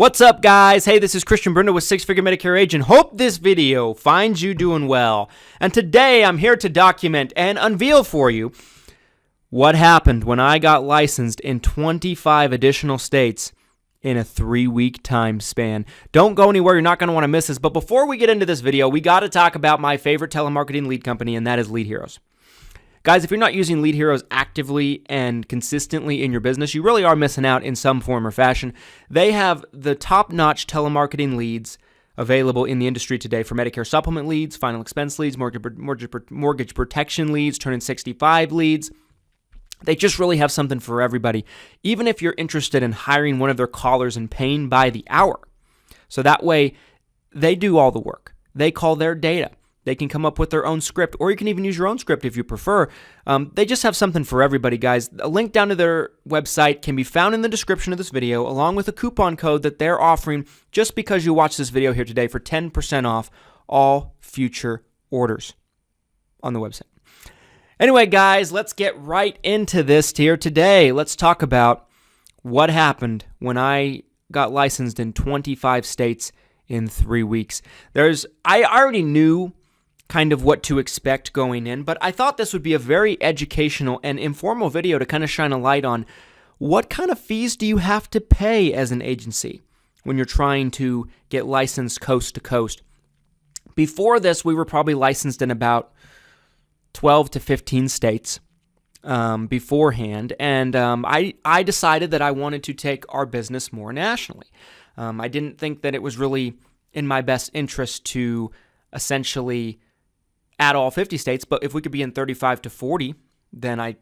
What's up, guys? Hey, this is Christian Brindle with Six Figure Medicare Agent. Hope this video finds you doing well. And today I'm here to document and unveil for you what happened when I got licensed in 25 additional states in a 3-week time span. Don't go anywhere. You're not going to want to miss this. But before we get into this video, we got to talk about my favorite telemarketing lead company, and that is Lead Heroes. Guys, if you're not using Lead Heroes actively and consistently in your business, you really are missing out in some form or fashion. They have the top-notch telemarketing leads available in the industry today for Medicare supplement leads, final expense leads, mortgage protection leads, turn in 65 leads. They just really have something for everybody, even if you're interested in hiring one of their callers and paying by the hour. So that way, they do all the work. They call their data. They can come up with their own script, or you can even use your own script if you prefer. They just have something for everybody, guys. A link down to their website can be found in the description of this video, along with a coupon code that they're offering just because you watch this video here today for 10% off all future orders on the website. Anyway, guys, let's get right into this here today. Let's talk about what happened when I got licensed in 25 states in 3 weeks. I already knew kind of what to expect going in, but I thought this would be a very educational and informal video to kind of shine a light on what kind of fees do you have to pay as an agency when you're trying to get licensed coast to coast. Before this, we were probably licensed in about 12 to 15 states beforehand, and I decided that I wanted to take our business more nationally. I didn't think that it was really in my best interest to essentially add all 50 states, but if we could be in 35 to 40, then I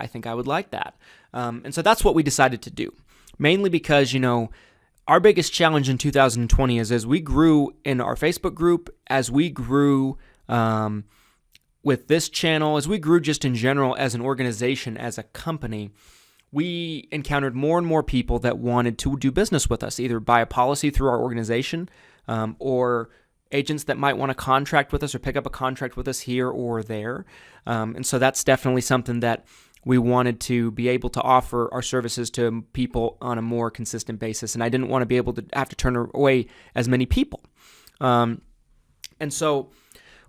think I would like that. And so that's what we decided to do, mainly because, our biggest challenge in 2020 is as we grew in our Facebook group, as we grew with this channel, as we grew just in general as an organization, as a company, we encountered more and more people that wanted to do business with us, either buy a policy through our organization or agents that might want to contract with us or pick up a contract with us here or there. And so that's definitely something that we wanted to be able to offer our services to people on a more consistent basis. And I didn't want to be able to have to turn away as many people. And so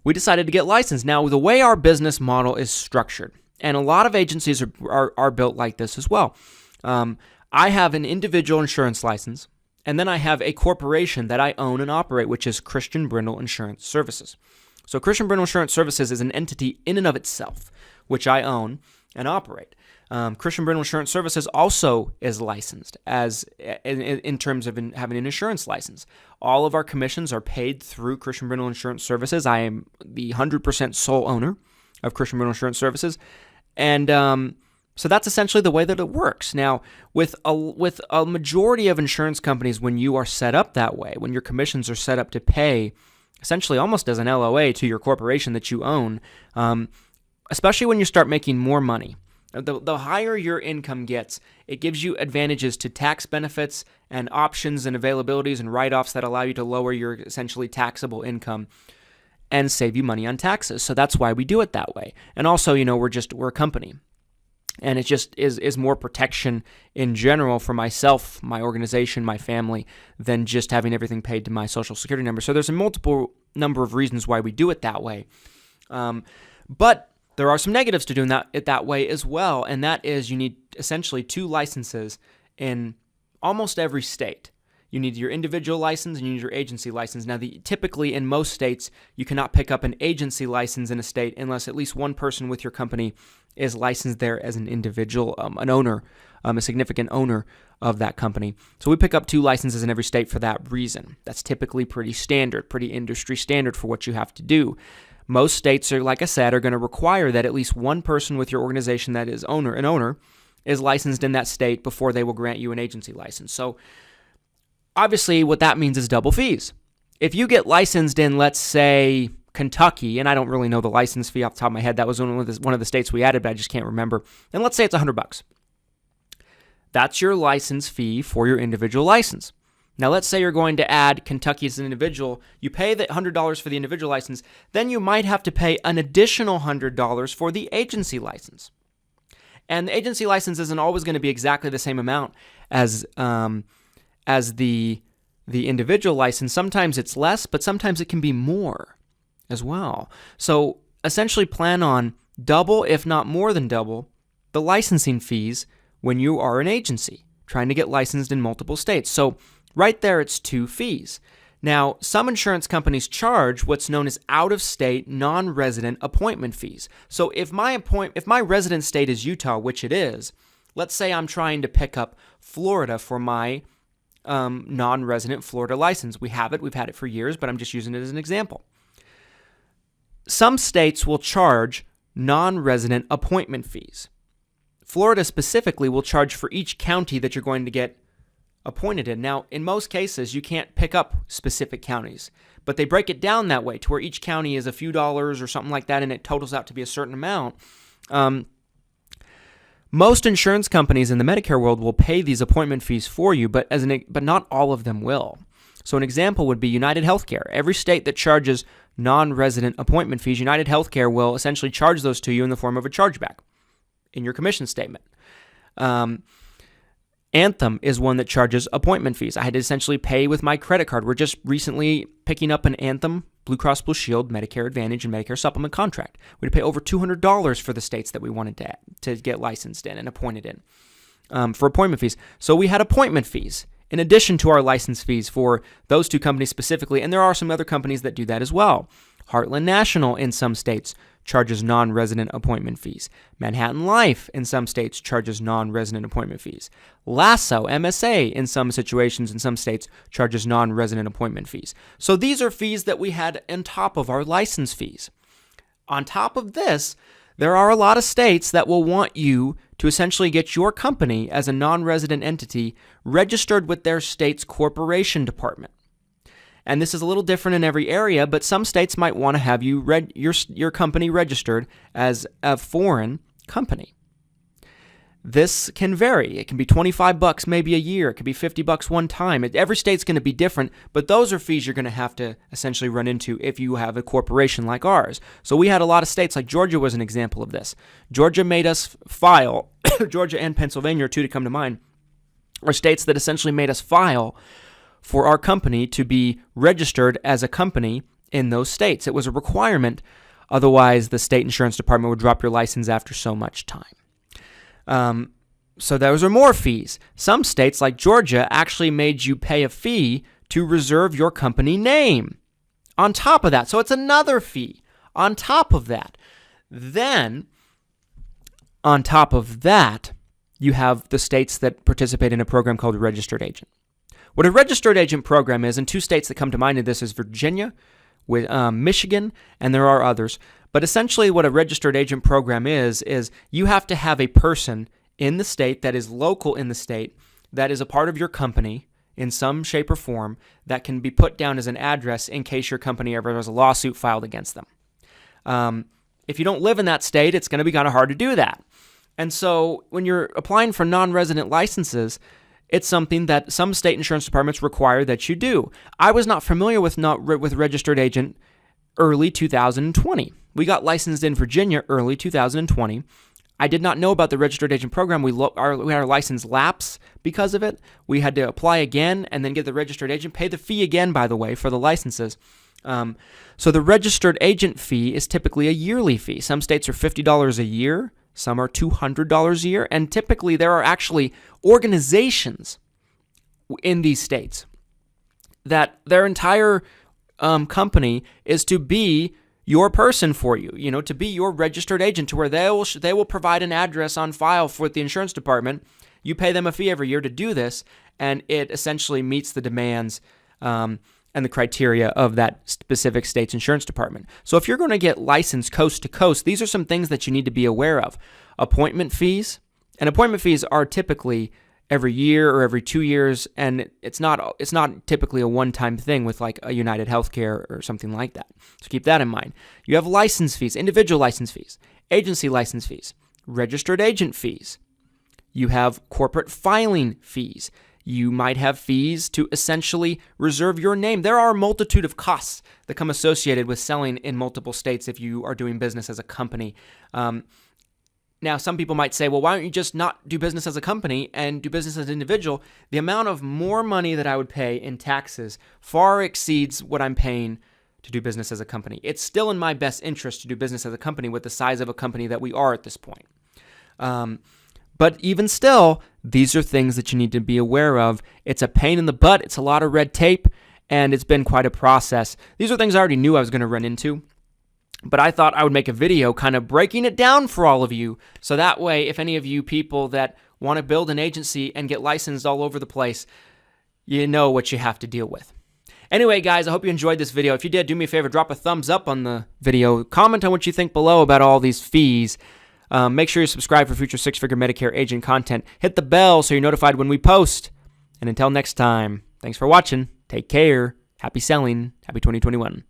we decided to get licensed. Now, the way our business model is structured, and a lot of agencies are built like this as well. I have an individual insurance license, and then I have a corporation that I own and operate, which is Christian Brindle Insurance Services. So Christian Brindle Insurance Services is an entity in and of itself, which I own and operate. Christian Brindle Insurance Services also is licensed as in terms of having an insurance license. All of our commissions are paid through Christian Brindle Insurance Services. I am the 100% sole owner of Christian Brindle Insurance Services, and so that's essentially the way that it works. Now, with a majority of insurance companies, when you are set up that way, when your commissions are set up to pay essentially almost as an LOA to your corporation that you own, especially when you start making more money, the higher your income gets, it gives you advantages to tax benefits and options and availabilities and write-offs that allow you to lower your essentially taxable income and save you money on taxes. So that's why we do it that way. And also, we're a company. And it just is more protection in general for myself, my organization, my family, than just having everything paid to my Social Security number. So there's a multiple number of reasons why we do it that way. But there are some negatives to doing it that way as well, and that is you need essentially 2 licenses in almost every state. You need your individual license and you need your agency license. Now, typically in most states, you cannot pick up an agency license in a state unless at least one person with your company is licensed there as an individual, an owner, a significant owner of that company. So we pick up 2 licenses in every state for that reason. That's typically pretty standard, pretty industry standard for what you have to do. Most states are, like I said, are going to require that at least one person with your organization that is an owner is licensed in that state before they will grant you an agency license. So obviously, what that means is double fees. If you get licensed in, let's say, Kentucky, and I don't really know the license fee off the top of my head. That was one of the states we added, but I just can't remember. And let's say it's $100. That's your license fee for your individual license. Now, let's say you're going to add Kentucky as an individual. You pay the $100 for the individual license. Then you might have to pay an additional $100 for the agency license. And the agency license isn't always going to be exactly the same amount as as the individual license, sometimes it's less, but sometimes it can be more as well. So essentially plan on double, if not more than double, the licensing fees when you are an agency trying to get licensed in multiple states. So right there, it's 2 fees. Now, some insurance companies charge what's known as out-of-state, non-resident appointment fees. So if my resident state is Utah, which it is, let's say I'm trying to pick up Florida for my non-resident Florida license. We have it. We've had it for years, but I'm just using it as an example. Some states will charge non-resident appointment fees. Florida specifically will charge for each county that you're going to get appointed in. Now, in most cases, you can't pick up specific counties, but they break it down that way to where each county is a few dollars or something like that, and it totals out to be a certain amount. Most insurance companies in the Medicare world will pay these appointment fees for you, but not all of them will. So an example would be United Healthcare. Every state that charges non-resident appointment fees, United Healthcare will essentially charge those to you in the form of a chargeback in your commission statement. Anthem is one that charges appointment fees. I had to essentially pay with my credit card. We're just recently picking up an Anthem, Blue Cross Blue Shield, Medicare Advantage, and Medicare Supplement contract. We had to pay over $200 for the states that we wanted to get licensed in and appointed in for appointment fees. So we had appointment fees in addition to our license fees for those 2 companies specifically, and there are some other companies that do that as well. Heartland National in some states charges non-resident appointment fees. Manhattan Life in some states charges non-resident appointment fees. Lasso, MSA in some situations in some states charges non-resident appointment fees. So these are fees that we had on top of our license fees. On top of this, there are a lot of states that will want you to essentially get your company as a non-resident entity registered with their state's corporation department. And this is a little different in every area, but some states might want to have you your company registered as a foreign company. This can vary. It can be $25 maybe a year. It could be $50 one time. Every state's going to be different, but those are fees you're going to have to essentially run into if you have a corporation like ours. So we had a lot of states, like Georgia was an example of this. Georgia made us file, Georgia and Pennsylvania are 2 to come to mind, are states that essentially made us file for our company to be registered as a company in those states. It was a requirement. Otherwise, the state insurance department would drop your license after so much time. So those are more fees. Some states, like Georgia, actually made you pay a fee to reserve your company name on top of that. So it's another fee on top of that. Then, on top of that, you have the states that participate in a program called a registered agent. What a registered agent program is, and 2 states that come to mind in this is Virginia, with Michigan, and there are others. But essentially what a registered agent program is you have to have a person in the state that is local in the state that is a part of your company in some shape or form that can be put down as an address in case your company ever has a lawsuit filed against them. If you don't live in that state, it's going to be kind of hard to do that. And so when you're applying for non-resident licenses, it's something that some state insurance departments require that you do. I was not familiar with registered agent early 2020. We got licensed in Virginia early 2020. I did not know about the registered agent program. We had our license lapse because of it. We had to apply again and then get the registered agent, pay the fee again, by the way, for the licenses. So the registered agent fee is typically a yearly fee. Some states are $50 a year. Some are $200 a year, and typically there are actually organizations in these states that their entire company is to be your person for you, to be your registered agent, to where they will provide an address on file for the insurance department. You pay them a fee every year to do this, and it essentially meets the demands and the criteria of that specific state's insurance department. So if you're going to get licensed coast to coast, these are some things that you need to be aware of. Appointment fees, and appointment fees are typically every year or every 2 years, and it's not typically a one-time thing with like a United Healthcare or something like that. So keep that in mind. You have license fees, individual license fees, agency license fees, registered agent fees. You have corporate filing fees. You might have fees to essentially reserve your name. There are a multitude of costs that come associated with selling in multiple states if you are doing business as a company. Now, some people might say, well, why don't you just not do business as a company and do business as an individual? The amount of more money that I would pay in taxes far exceeds what I'm paying to do business as a company. It's still in my best interest to do business as a company with the size of a company that we are at this point. But even still, these are things that you need to be aware of. It's a pain in the butt. It's a lot of red tape, and it's been quite a process. These are things I already knew I was going to run into, but I thought I would make a video kind of breaking it down for all of you. So that way, if any of you people that want to build an agency and get licensed all over the place, you know what you have to deal with. Anyway, guys, I hope you enjoyed this video. If you did, do me a favor, drop a thumbs up on the video. Comment on what you think below about all these fees. Make sure you subscribe for future six-figure Medicare agent content. Hit the bell so you're notified when we post. And until next time, thanks for watching. Take care. Happy selling. Happy 2021.